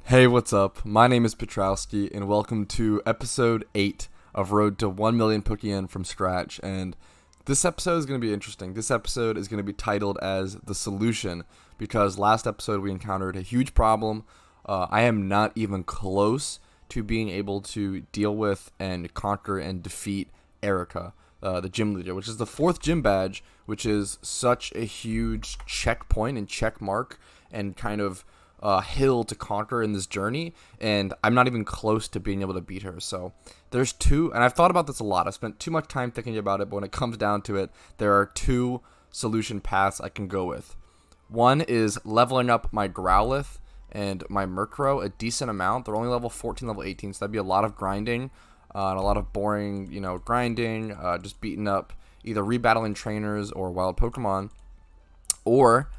Hey, what's up? My name is Petrowski, and welcome to episode 8 of Road to 1 Million Pokeyen from Scratch. And this episode is going to be interesting. This episode is going to be titled as The Solution, because last episode we encountered a huge problem. I am not even close to being able to deal with and conquer and defeat Erika, the gym leader, which is the 4th gym badge, which is such a huge checkpoint and check mark and kind of hill to conquer in this journey, and I'm not even close to being able to beat her. So there's two, and I've thought about this a lot. I've spent too much time thinking about it, but when it comes down to it, there are two solution paths I can go with. One is leveling up my Growlithe and my Murkrow a decent amount. They're only level 14, level 18, so that'd be a lot of grinding and a lot of boring, grinding, just beating up either rebattling trainers or wild Pokemon, or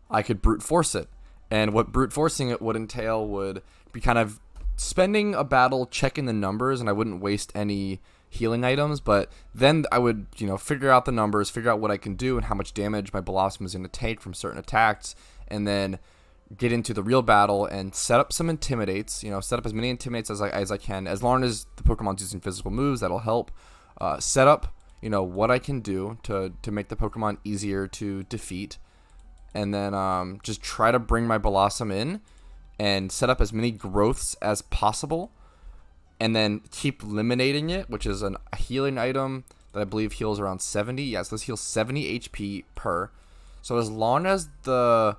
I could brute force it. And what brute forcing it would entail would be kind of spending a battle checking the numbers, and I wouldn't waste any healing items, but then I would, figure out the numbers, figure out what I can do and how much damage my Bellossom is going to take from certain attacks, and then get into the real battle and set up some intimidates, set up as many intimidates as I can, as long as the Pokemon's using physical moves, that'll help. Set up, what I can do to make the Pokemon easier to defeat. And then just try to bring my Bellossom in and set up as many growths as possible. And then keep eliminating it, which is a healing item that I believe heals around 70. Yes, this heals 70 HP per. So as long as the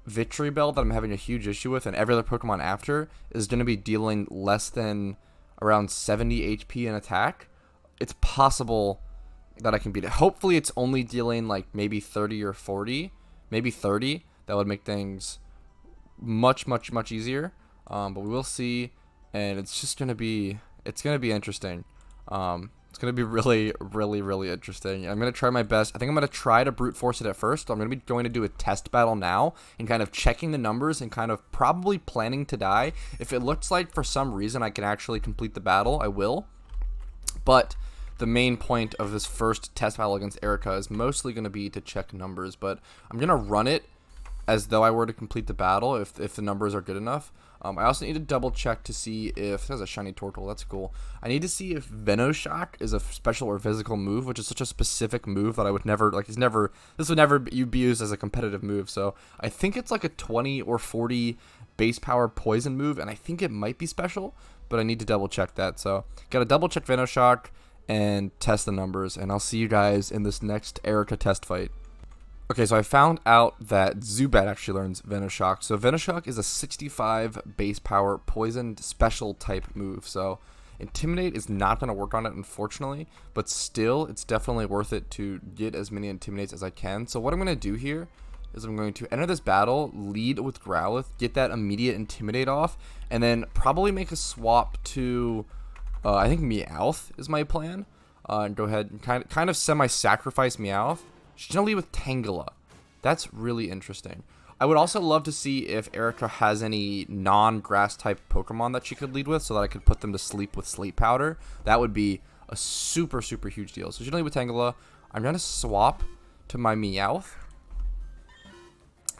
Victory Bell that I'm having a huge issue with and every other Pokemon after is going to be dealing less than around 70 HP in attack, it's possible that I can beat it. Hopefully it's only dealing like maybe 30 or 40. Maybe 30. That would make things much easier. But we will see, and it's just gonna be interesting. It's gonna be really interesting. I'm gonna try my best. I think I'm gonna try to brute force it at first. I'm gonna be going to do a test battle now and kind of checking the numbers and kind of probably planning to die. If it looks like for some reason I can actually complete the battle, I will. But the main point of this first test battle against Erika is mostly going to be to check numbers, but I'm going to run it as though I were to complete the battle if the numbers are good enough. I also need to double check to see if there's a shiny Tortle. That's cool. I need to see if venoshock is a special or physical move, which is such a specific move that I would never this would never be used as a competitive move. So I think it's like a 20 or 40 base power poison move, and I think it might be special, but I need to double check that. So got to double check venoshock and test the numbers, and I'll see you guys in this next Erika test fight. Okay, so I found out that Zubat actually learns Venoshock. So Venoshock is a 65 base power poisoned special type move. So Intimidate is not going to work on it, unfortunately, but still, it's definitely worth it to get as many Intimidates as I can. So what I'm going to do here is I'm going to enter this battle, lead with Growlithe, get that immediate Intimidate off, and then probably make a swap to I think Meowth is my plan. And go ahead and kind of semi-sacrifice Meowth. She's going to lead with Tangela. That's really interesting. I would also love to see if Erika has any non-grass type Pokemon that she could lead with so that I could put them to sleep with Sleep Powder. That would be a super huge deal. So she's going to lead with Tangela. I'm going to swap to my Meowth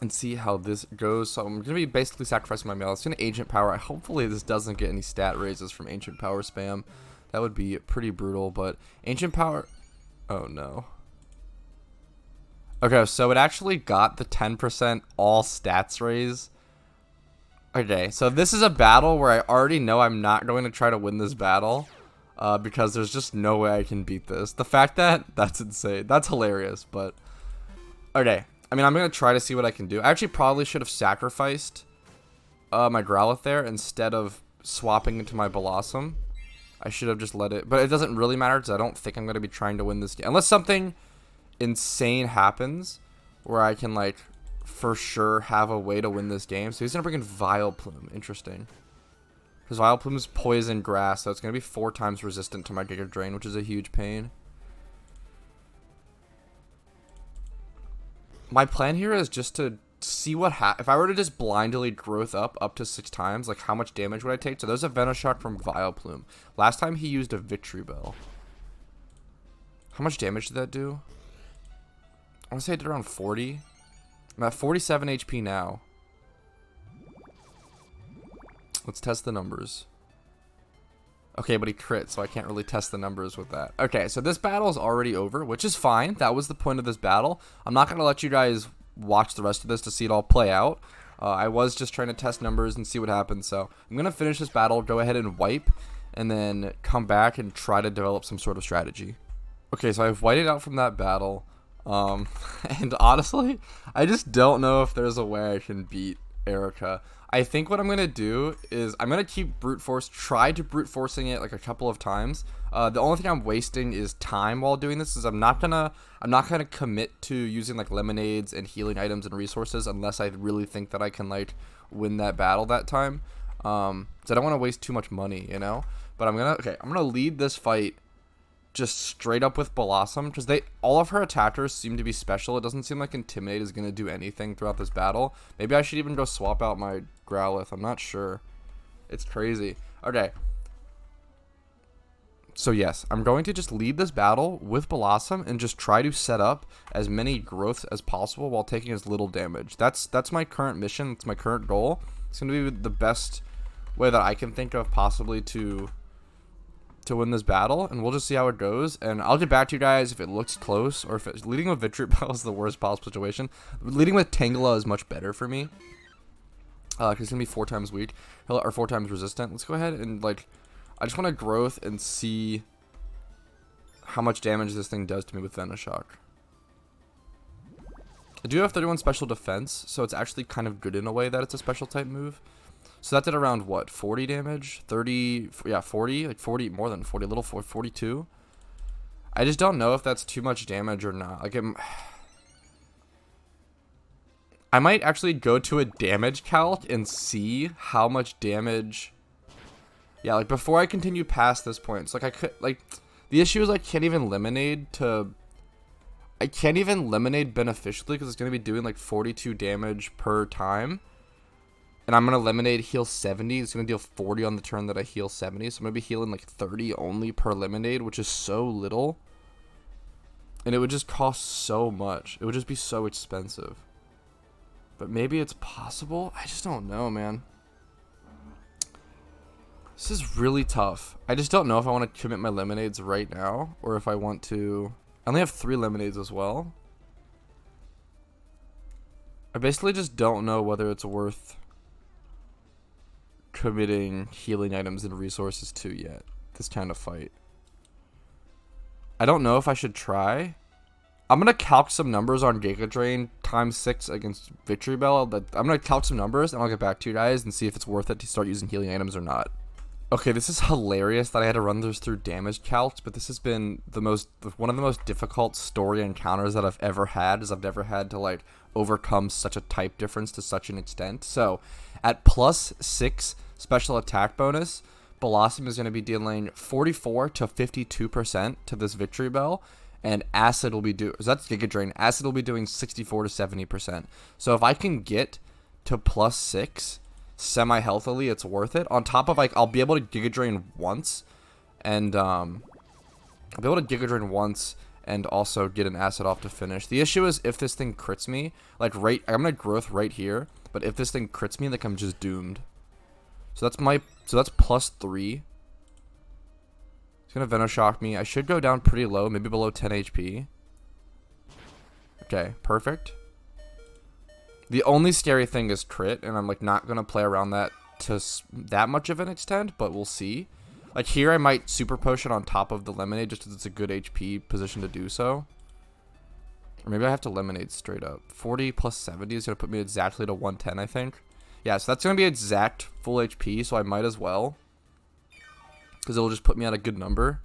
and see how this goes. So I'm going to be basically sacrificing my Meowth. It's going to Ancient Power. Hopefully this doesn't get any stat raises from Ancient Power spam. That would be pretty brutal, but Ancient Power... Oh, no. Okay, so it actually got the 10% all stats raise. Okay, so this is a battle where I already know I'm not going to try to win this battle because there's just no way I can beat this. The fact that's insane. That's hilarious, but... Okay. I mean, I'm going to try to see what I can do. I actually probably should have sacrificed my Growlithe there instead of swapping into my Bellossom. I should have just let it. But it doesn't really matter because I don't think I'm going to be trying to win this game. Unless something insane happens where I can, like, for sure have a way to win this game. So he's going to bring in Vileplume. Interesting. Because Vileplume is poison grass, so it's going to be 4 times resistant to my Giga Drain, which is a huge pain. My plan here is just to see what if I were to just blindly growth up to 6 times, like how much damage would I take? So there's a Venoshock from Vileplume. Last time he used a Victory Bell. How much damage did that do? I want to say it did around 40. I'm at 47 HP now. Let's test the numbers. Okay, but he crit, so I can't really test the numbers with that. Okay, so this battle is already over, which is fine. That was the point of this battle. I'm not going to let you guys watch the rest of this to see it all play out. I was just trying to test numbers and see what happens. So I'm going to finish this battle, go ahead and wipe, and then come back and try to develop some sort of strategy. Okay, so I've whited out from that battle. And honestly, I just don't know if there's a way I can beat Erika. I think what I'm going to do is I'm going to keep try to brute forcing it like a couple of times. The only thing I'm wasting is time while doing this is I'm not going to commit to using like lemonades and healing items and resources unless I really think that I can like win that battle that time. So I don't want to waste too much money, you know, but I'm going to lead this fight just straight up with Bellossom, because all of her attackers seem to be special. It doesn't seem like Intimidate is going to do anything throughout this battle. Maybe I should even go swap out my Growlithe. I'm not sure. It's crazy. Okay. So yes, I'm going to just lead this battle with Bellossom and just try to set up as many growths as possible while taking as little damage. That's my current mission. It's my current goal. It's going to be the best way that I can think of possibly to win this battle, and we'll just see how it goes, and I'll get back to you guys if it looks close, or if leading with Vitriol is the worst possible situation. Leading with Tangela is much better for me, because it's gonna be 4 times weak, or 4 times resistant. Let's go ahead and like, I just want to growth and see how much damage this thing does to me with venoshock. I do have 31 special defense, so it's actually kind of good in a way that it's a special type move. So that did around, what, 40 damage? 30, yeah, 40, like 40, more than 40, a little 42. I just don't know if that's too much damage or not. Like, I might actually go to a damage calc and see how much damage. Yeah, like, before I continue past this point. So, like, I could, like, the issue is I can't even lemonade beneficially because it's going to be doing, like, 42 damage per time. And I'm going to lemonade heal 70. It's going to deal 40 on the turn that I heal 70. So I'm going to be healing like 30 only per lemonade, which is so little. And it would just cost so much. It would just be so expensive. But maybe it's possible. I just don't know, man. This is really tough. I just don't know if I want to commit my lemonades right now. Or if I want to. I only have 3 lemonades as well. I basically just don't know whether it's worth committing healing items and resources to yet. This kind of fight. I don't know if I should try. I'm going to calc some numbers on Giga Drain times 6 against Vitriol. I'm going to calc some numbers and I'll get back to you guys and see if it's worth it to start using healing items or not. Okay, this is hilarious that I had to run this through damage calcs, but this has been one of the most difficult story encounters that I've ever had, as I've never had to like overcome such a type difference to such an extent. So at +6 special attack bonus, Bellossom is going to be dealing 44 to 52% to this Vitriol, and Acid will be so that's Giga Drain. Acid will be doing 64 to 70%. So if I can get to +6 semi-healthily, it's worth it. On top of, like, I'll be able to Giga Drain once, and I'll be able to Giga Drain once and also get an Acid off to finish. The issue is if this thing crits me, like, I'm going to growth right here, but if this thing crits me, like, I'm just doomed. So that's +3. It's going to venoshock me. I should go down pretty low, maybe below 10 HP. Okay, perfect. The only scary thing is crit, and I'm like not going to play around that to that much of an extent, but we'll see. Like here I might super potion on top of the lemonade just because it's a good HP position to do so. Or maybe I have to lemonade straight up. 40 plus 70 is going to put me exactly to 110, I think. Yeah, so that's going to be exact full HP, so I might as well. Because it'll just put me at a good number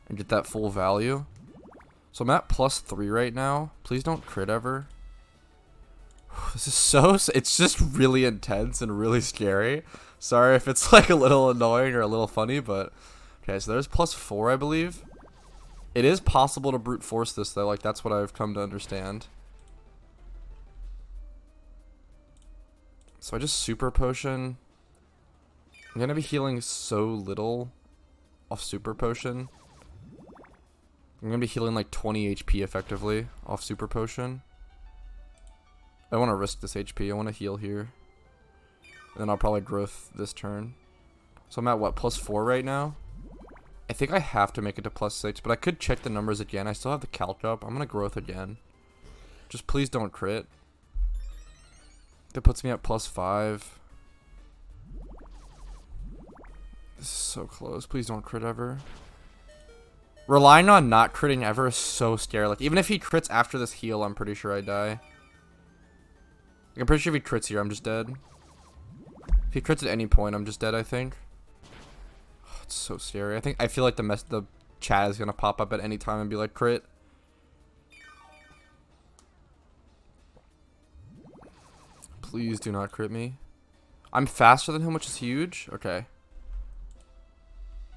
and get that full value. So I'm at +3 right now. Please don't crit ever. This is it's just really intense and really scary. Sorry if it's like a little annoying or a little funny, but okay, so there's +4, I believe. It is possible to brute force this though, like that's what I've come to understand. So I just super potion. I'm gonna be healing so little off super potion. I'm gonna be healing like 20 HP effectively off super potion. I don't want to risk this HP. I want to heal here. And then I'll probably growth this turn. So I'm at what, +4 right now? I think I have to make it to +6, but I could check the numbers again. I still have the calc up. I'm gonna growth again. Just please don't crit. That puts me at +5. This is so close. Please don't crit ever. Relying on not critting ever is so scary. Like, even if he crits after this heal, I'm pretty sure I die. I'm pretty sure if he crits here, I'm just dead. If he crits at any point, I'm just dead, I think. Oh, it's so scary. I feel like the chat is gonna pop up at any time and be like, crit. Please do not crit me. I'm faster than him, which is huge. Okay.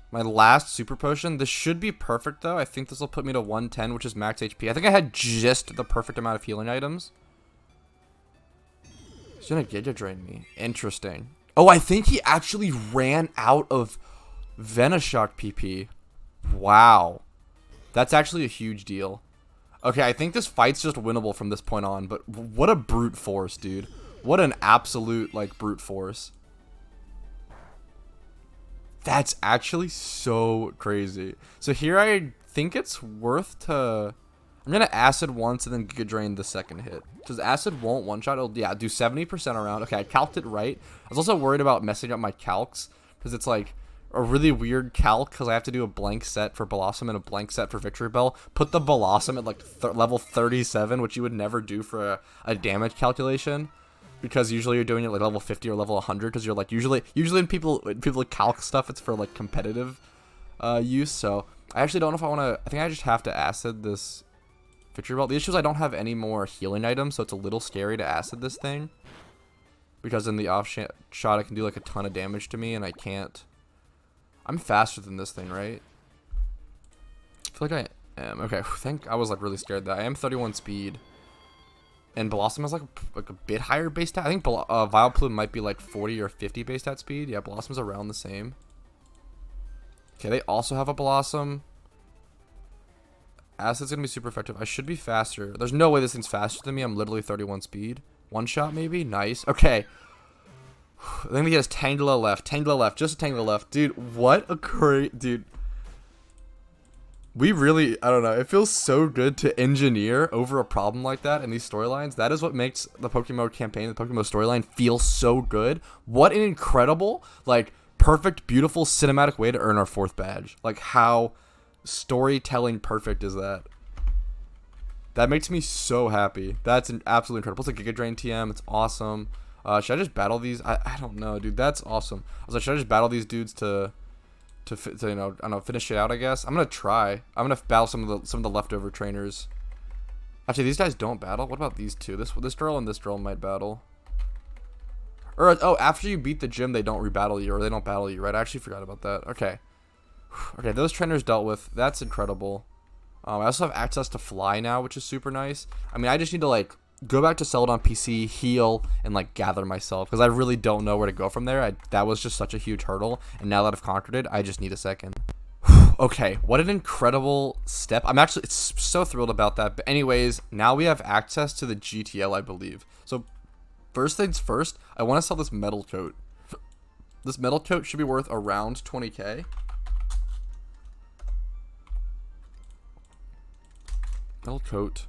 My last super potion. This should be perfect, though. I think this will put me to 110, which is max HP. I think I had just the perfect amount of healing items. He's gonna giga drain me. Interesting. Oh, I think he actually ran out of venoshock PP. Wow. That's actually a huge deal. Okay, I think this fight's just winnable from this point on, but what a brute force, dude. What an absolute, like, brute force. That's actually so crazy. So here I think it's worth to... I'm going to acid once and then giga drain the second hit. Because acid won't one-shot. It'll, yeah, do 70% around. Okay, I calced it right. I was also worried about messing up my calcs. Because it's like a really weird calc. Because I have to do a blank set for Blossom and a blank set for Victory Bell. Put the Blossom at like level 37. Which you would never do for a damage calculation. Because usually you're doing it like level 50 or level 100. Because you're like usually when people calc stuff, it's for like competitive use. So I actually don't know if I want to. I think I just have to acid this Victory Belt. The issue is I don't have any more healing items, so it's a little scary to acid this thing. Because in the off shot, it can do like a ton of damage to me, and I can't. I'm faster than this thing, right? I feel like I am. Okay, I was like really scared that I am 31 speed. And Blossom has like a bit higher base stat. I think Vileplume might be like 40 or 50 base stat speed. Yeah, Blossom's around the same. Okay, they also have a Blossom. Acid's gonna be super effective. I should be faster. There's no way this thing's faster than me. I'm literally 31 speed. One shot maybe? Nice. Okay. I think he has Tangela left. Tangela left. Just a Tangela left. Dude, what a great... Dude. We really, I don't know, it feels so good to engineer over a problem like that in these storylines. That is what makes the PokeMMO campaign, the PokeMMO storyline feel so good. What an incredible, like, perfect, beautiful, cinematic way to earn our 4th badge. Like, how storytelling perfect is that? That makes me so happy. That's absolutely incredible. It's a Giga Drain TM. It's awesome. Should I just battle these? I don't know, dude. That's awesome. I was like, should I just battle these dudes to you know, I don't know, finish it out, I guess. I'm gonna try. I'm gonna battle some of the leftover trainers. Actually, these guys don't battle. What about these two? This drill and this drill might battle. Or oh, after you beat the gym, they don't rebattle you, or they don't battle you, right? I actually forgot about that. Okay. Okay, those trainers dealt with. That's incredible. I also have access to fly now, which is super nice. I mean, I just need to like go back to Celadon PC, heal, and like gather myself, because I really don't know where to go from there. That was just such a huge hurdle, and now that I've conquered it, I just need a second. Okay, what an incredible step. It's so thrilled about that. But anyways, now we have access to the GTL, I believe. So first things first, I want to sell this metal coat. This metal coat should be worth around 20k. Metal coat.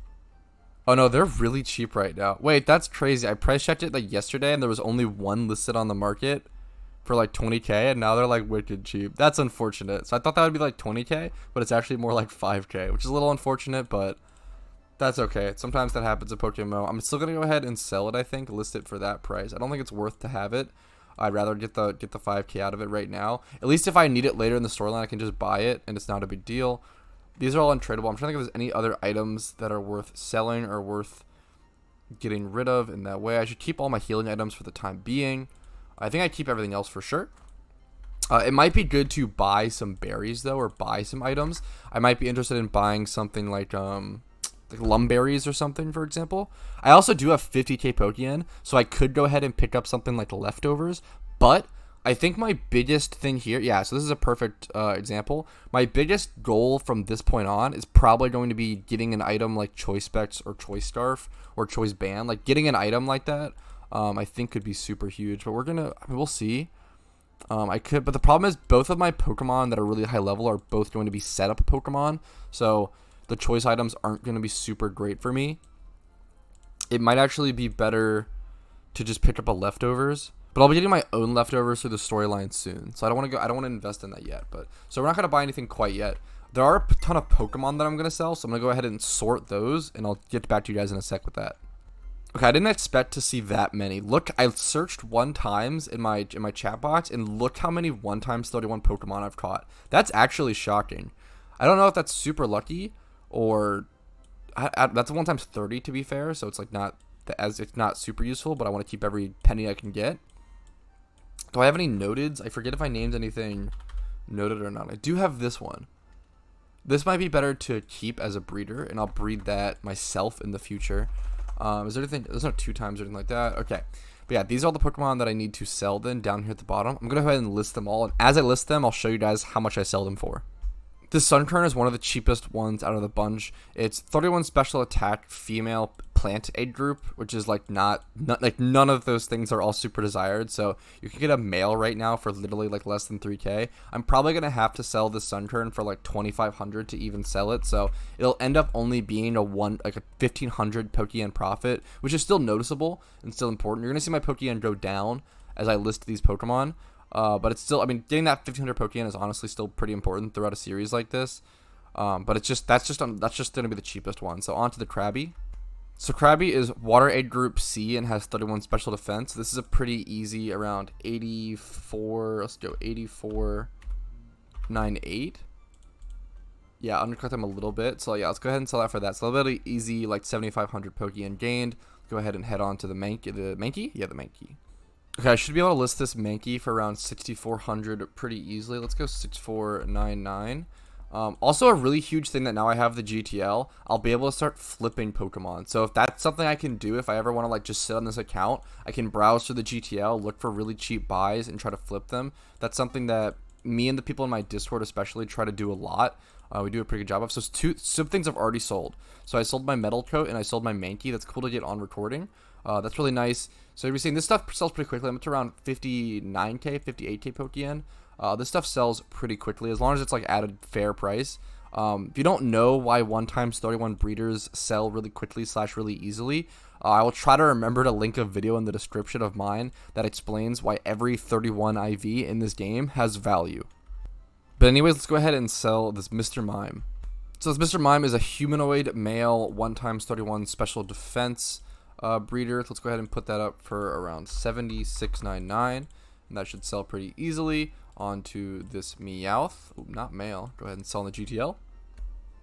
Oh no, they're really cheap right now. Wait, that's crazy. I price checked it like yesterday and there was only one listed on the market for like 20k, and now they're like wicked cheap. That's unfortunate. So I thought that would be like 20k, but it's actually more like 5k, which is a little unfortunate, but that's okay. Sometimes that happens in PokeMMO. I'm still gonna go ahead and sell it, I think, list it for that price. I don't think it's worth to have it. I'd rather get the 5k out of it right now. At least if I need it later in the storyline, I can just buy it and it's not a big deal. These are all untradeable. I'm trying to think if there's any other items that are worth selling or worth getting rid of in that way. I should keep all my healing items for the time being. I think I keep everything else for sure. It might be good to buy some berries, though, or buy some items. I might be interested in buying something like lumberries or something, for example. I also do have 50k Pokeyen, so I could go ahead and pick up something like leftovers, but I think my biggest thing here, yeah, so this is a perfect example. My biggest goal from this point on is probably going to be getting an item like Choice Specs or Choice Scarf or Choice Band, like getting an item like that I think could be super huge. But we'll see. But the problem is both of my Pokemon that are really high level are both going to be setup Pokemon. So the choice items aren't going to be super great for me. It might actually be better to just pick up a leftovers. But I'll be getting my own leftovers through the storyline soon. So I don't want to invest in that yet. So we're not going to buy anything quite yet. There are a ton of Pokemon that I'm going to sell. So I'm going to go ahead and sort those. And I'll get back to you guys in a sec with that. Okay, I didn't expect to see that many. Look, I searched 1 times in my chat box. And look how many 1 times 31 Pokemon I've caught. That's actually shocking. I don't know if that's super lucky. Or that's 1 times 30 to be fair. So it's like it's not super useful. But I want to keep every penny I can get. Do I have any noteds? I forget if I named anything noted or not. I do have this one. This might be better to keep as a breeder, and I'll breed that myself in the future. Is there anything? There's no 2 times or anything like that. Okay. But yeah, these are all the Pokemon that I need to sell then down here at the bottom. I'm going to go ahead and list them all. And as I list them, I'll show you guys how much I sell them for. This Sunkern is one of the cheapest ones out of the bunch. It's 31 special attack female plant aid group, which is like not none of those things are all super desired. So you can get a male right now for literally like less than 3K. I'm probably going to have to sell this Sunkern for like 2,500 to even sell it. So it'll end up only being a 1,500 Pokeyen profit, which is still noticeable and still important. You're going to see my Pokeyen go down as I list these Pokemon. But it's still, I mean, getting that 1,500 Pokeyen is honestly still pretty important throughout a series like this. But that's just going to be the cheapest one. So on to the Krabby. So Krabby is Water Aid Group C and has 31 special defense. This is a pretty easy around 84. Let's go 84.98. Yeah, undercut them a little bit. So yeah, let's go ahead and sell that for that. So a little bit easy, like 7,500 Pokeyen gained. Go ahead and head on to the Mankey. Yeah, the Mankey. Okay, I should be able to list this Mankey for around 6,400 pretty easily. Let's go 6,499. Also, a really huge thing that now I have the GTL, I'll be able to start flipping Pokemon. So if that's something I can do, if I ever want to like just sit on this account, I can browse through the GTL, look for really cheap buys, and try to flip them. That's something that me and the people in my Discord especially try to do a lot. We do a pretty good job of. So some things I've already sold. So I sold my Metal Coat and I sold my Mankey. That's cool to get on recording. That's really nice. So you're seeing this stuff sells pretty quickly. I'm up to around 59K, 58K Pokeyen. This stuff sells pretty quickly as long as it's like at a fair price. If you don't know why 1 times 31 breeders sell really quickly / really easily, I will try to remember to link a video in the description of mine that explains why every 31 IV in this game has value. But anyways, let's go ahead and sell this Mr. Mime. So this Mr. Mime is a humanoid male 1 times 31 special defense breeder. Let's go ahead and put that up for around 76.99, and that should sell pretty easily. Onto this Meowth. Ooh, not male. Go ahead and sell in the GTL.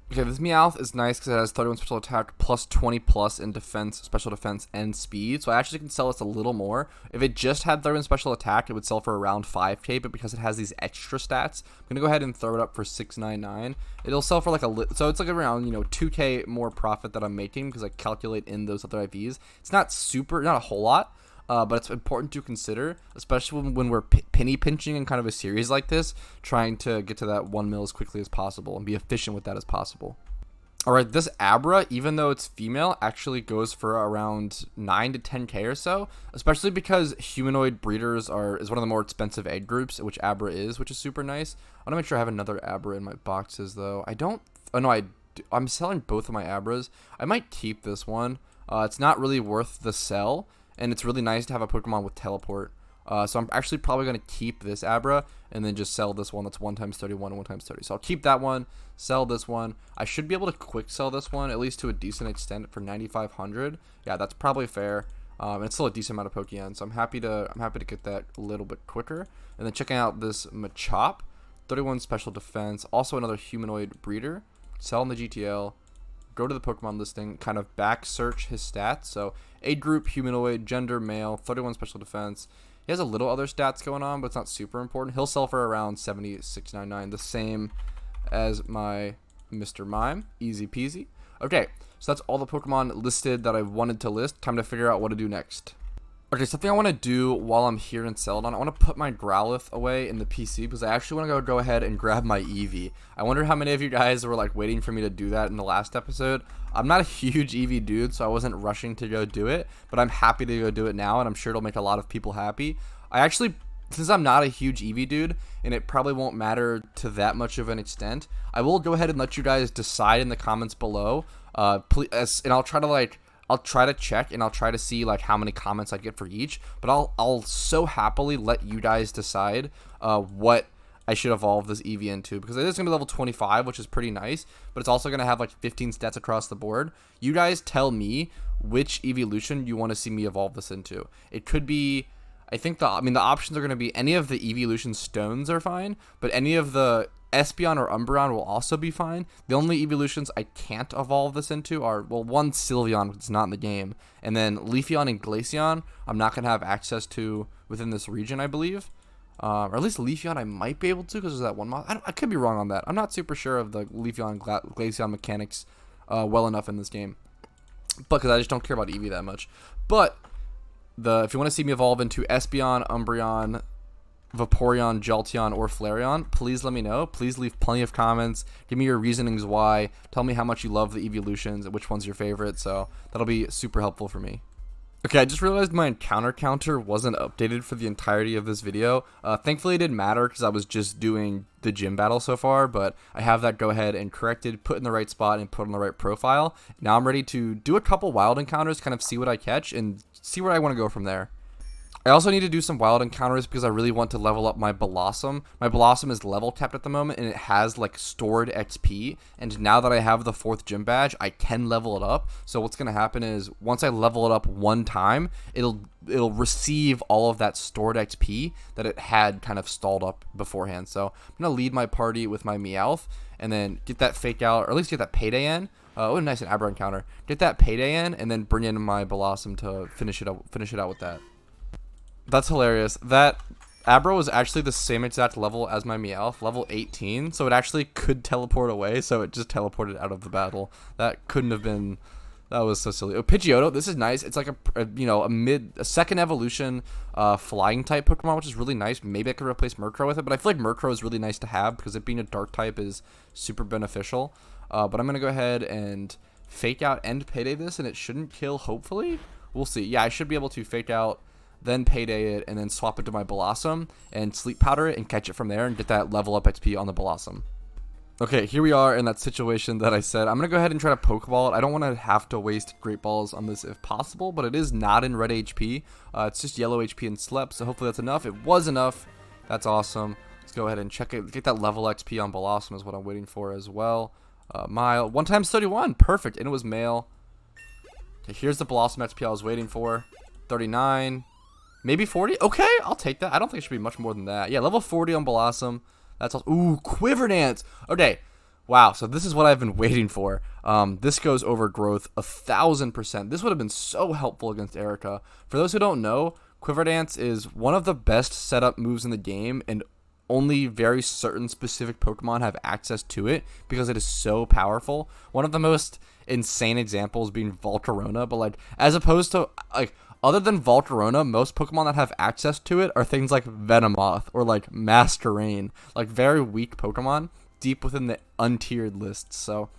Okay, this Meowth is nice because it has 31 special attack plus 20 plus in defense, special defense, and speed. So I actually can sell this a little more. If it just had 31 special attack, it would sell for around 5K, but because it has these extra stats, I'm going to go ahead and throw it up for 699. It'll sell for like so it's like around, 2K more profit that I'm making because I calculate in those other IVs. It's not a whole lot. But it's important to consider, especially when we're penny pinching in kind of a series like this, trying to get to that 1 mil as quickly as possible and be efficient with that as possible. Alright, this Abra, even though it's female, actually goes for around 9 to 10K or so, especially because humanoid breeders is one of the more expensive egg groups, which Abra is, which is super nice. I want to make sure I have another Abra in my boxes, though. I'm selling both of my Abras. I might keep this one. It's not really worth the sell. And it's really nice to have a Pokemon with teleport. So I'm actually probably going to keep this Abra and then just sell this one that's 1 times 31 and 1 times 30. So I'll keep that one, sell this one. I should be able to quick sell this one, at least to a decent extent, for 9,500. Yeah, that's probably fair. And it's still a decent amount of Pokeyen, so I'm happy to get that a little bit quicker. And then checking out this Machop, 31 special defense, also another humanoid breeder. Sell in the GTL. Go to the Pokemon listing, kind of back search his stats. So age group, humanoid, gender, male, 31 special defense. He has a little other stats going on, but it's not super important. He'll sell for around 76.99, the same as my Mr. Mime. Easy peasy. Okay, so that's all the Pokemon listed that I wanted to list. Time to figure out what to do next. Okay, something I want to do while I'm here in Celadon, I want to put my Growlithe away in the PC because I actually want to go ahead and grab my Eevee. I wonder how many of you guys were like waiting for me to do that in the last episode. I'm not a huge Eevee dude, so I wasn't rushing to go do it, but I'm happy to go do it now, and I'm sure it'll make a lot of people happy. I actually, since I'm not a huge Eevee dude, and it probably won't matter to that much of an extent, I will go ahead and let you guys decide in the comments below. Please, and I'll try to check and I'll try to see like how many comments I get for each, but I'll so happily let you guys decide what I should evolve this Eevee into, because it is going to be level 25, which is pretty nice, but it's also going to have like 15 stats across the board. You guys tell me which evolution you want to see me evolve this into. It could be, the options are going to be any of the evolution stones are fine, but any of the Espeon or Umbreon will also be fine. The only evolutions I can't evolve this into are, well, one Sylveon, it's not in the game, and then Leafeon and Glaceon I'm not going to have access to within this region, I believe. Or at least Leafeon I might be able to, because there's that one mod. I could be wrong on that. I'm not super sure of the Leafeon and Glaceon mechanics well enough in this game, but because I just don't care about Eevee that much. But if you want to see me evolve into Espeon, Umbreon, Vaporeon, Jolteon, or Flareon, please let me know. Please leave plenty of comments. Give me your reasonings why. Tell me how much you love the evolutions and which one's your favorite. So that'll be super helpful for me. Okay, I just realized my encounter counter wasn't updated for the entirety of this video. Thankfully, it didn't matter because I was just doing the gym battle so far, but I have that go ahead and corrected, put in the right spot, and put on the right profile. Now I'm ready to do a couple wild encounters, kind of see what I catch, and see where I want to go from there. I also need to do some wild encounters because I really want to level up my Bellossom. My Bellossom is level capped at the moment, and it has like stored XP, and now that I have the 4th gym badge, I can level it up. So what's going to happen is once I level it up one time, it'll receive all of that stored XP that it had kind of stalled up beforehand. So I'm going to lead my party with my Meowth and then get that fake out, or at least get that payday in. Oh, nice, an Abra encounter. Get that payday in, and then bring in my Bellossom to finish it out with that. That's hilarious. That Abra was actually the same exact level as my Meowth, level 18, so it actually could teleport away, so it just teleported out of the battle. That couldn't have been... That was so silly. Oh, Pidgeotto, this is nice. It's like a second evolution flying type Pokemon, which is really nice. Maybe I could replace Murkrow with it, but I feel like Murkrow is really nice to have because it being a dark type is super beneficial. But I'm going to go ahead and fake out and payday this, and it shouldn't kill, hopefully. We'll see. Yeah, I should be able to fake out, then payday it, and then swap it to my Bellossom and sleep powder it and catch it from there and get that level up XP on the Bellossom. Okay, here we are in that situation that I said. I'm going to go ahead and try to Pokeball it. I don't want to have to waste Great Balls on this if possible, but it is not in red HP. It's just yellow HP and Slep, so hopefully that's enough. It was enough. That's awesome. Let's go ahead and check it. Get that level XP on Bellossom is what I'm waiting for as well. Mile. 1 times 31. Perfect. And it was male. Okay, here's the Bellossom XP I was waiting for. 39. Maybe 40? Okay, I'll take that. I don't think it should be much more than that. Yeah, level 40 on Bellossom. That's all. Ooh, Quiver Dance. Okay. Wow, so this is what I've been waiting for. This goes over growth 1,000%. This would have been so helpful against Erika. For those who don't know, Quiver Dance is one of the best setup moves in the game, and only very certain specific Pokemon have access to it because it is so powerful. One of the most insane examples being Volcarona, but like as opposed to like other than Volcarona, most Pokemon that have access to it are things like Venomoth or like Masquerain, like very weak Pokemon deep within the untiered lists. So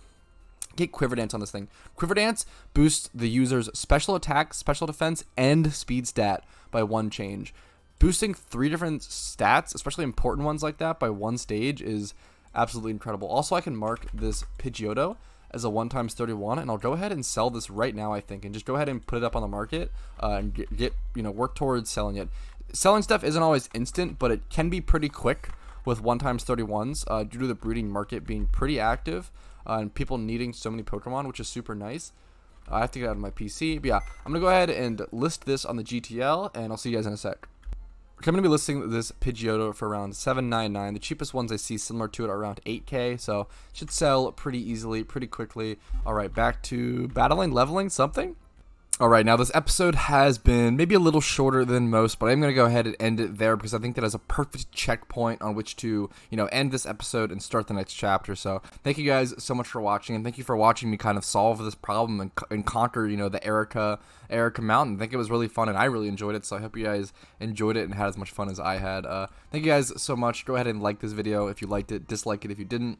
get Quiver Dance on this thing. Quiver Dance boosts the user's special attack, special defense, and speed stat by 1 change. Boosting 3 different stats, especially important ones like that, by 1 stage is absolutely incredible. Also, I can mark this Pidgeotto as a 1 times 31, and I'll go ahead and sell this right now, I think, and just go ahead and put it up on the market and get work towards selling it. Selling stuff isn't always instant, but it can be pretty quick with 1 times 31s due to the breeding market being pretty active and people needing so many Pokemon, which is super nice. I have to get out of my PC, but yeah, I'm going to go ahead and list this on the GTL, and I'll see you guys in a sec. I'm going to be listing this Pidgeotto for around $7.99. The cheapest ones I see similar to it are around $8K, so it should sell pretty easily, pretty quickly. All right, back to battling, leveling, something. Alright, now this episode has been maybe a little shorter than most, but I'm going to go ahead and end it there because I think that is a perfect checkpoint on which to, end this episode and start the next chapter. So thank you guys so much for watching, and thank you for watching me kind of solve this problem and conquer, the Erika Mountain. I think it was really fun, and I really enjoyed it, so I hope you guys enjoyed it and had as much fun as I had. Thank you guys so much. Go ahead and like this video if you liked it, dislike it if you didn't.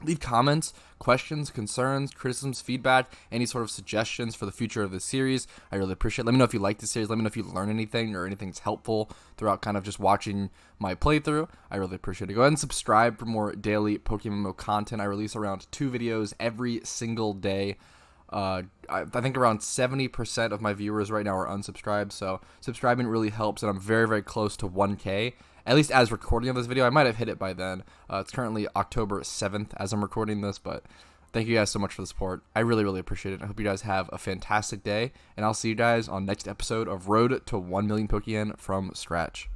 Leave comments, questions, concerns, criticisms, feedback, any sort of suggestions for the future of this series. I really appreciate it. Let me know if you like this series. Let me know if you learn anything or anything's helpful throughout kind of just watching my playthrough. I really appreciate it. Go ahead and subscribe for more daily PokeMMO content. I release around 2 videos every single day. I think around 70% of my viewers right now are unsubscribed, so subscribing really helps, and I'm very, very close to 1K. At least as recording of this video. I might have hit it by then. It's currently October 7th as I'm recording this, but thank you guys so much for the support. I really, really appreciate it. I hope you guys have a fantastic day, and I'll see you guys on next episode of Road to 1 Million Pokeyen from Scratch.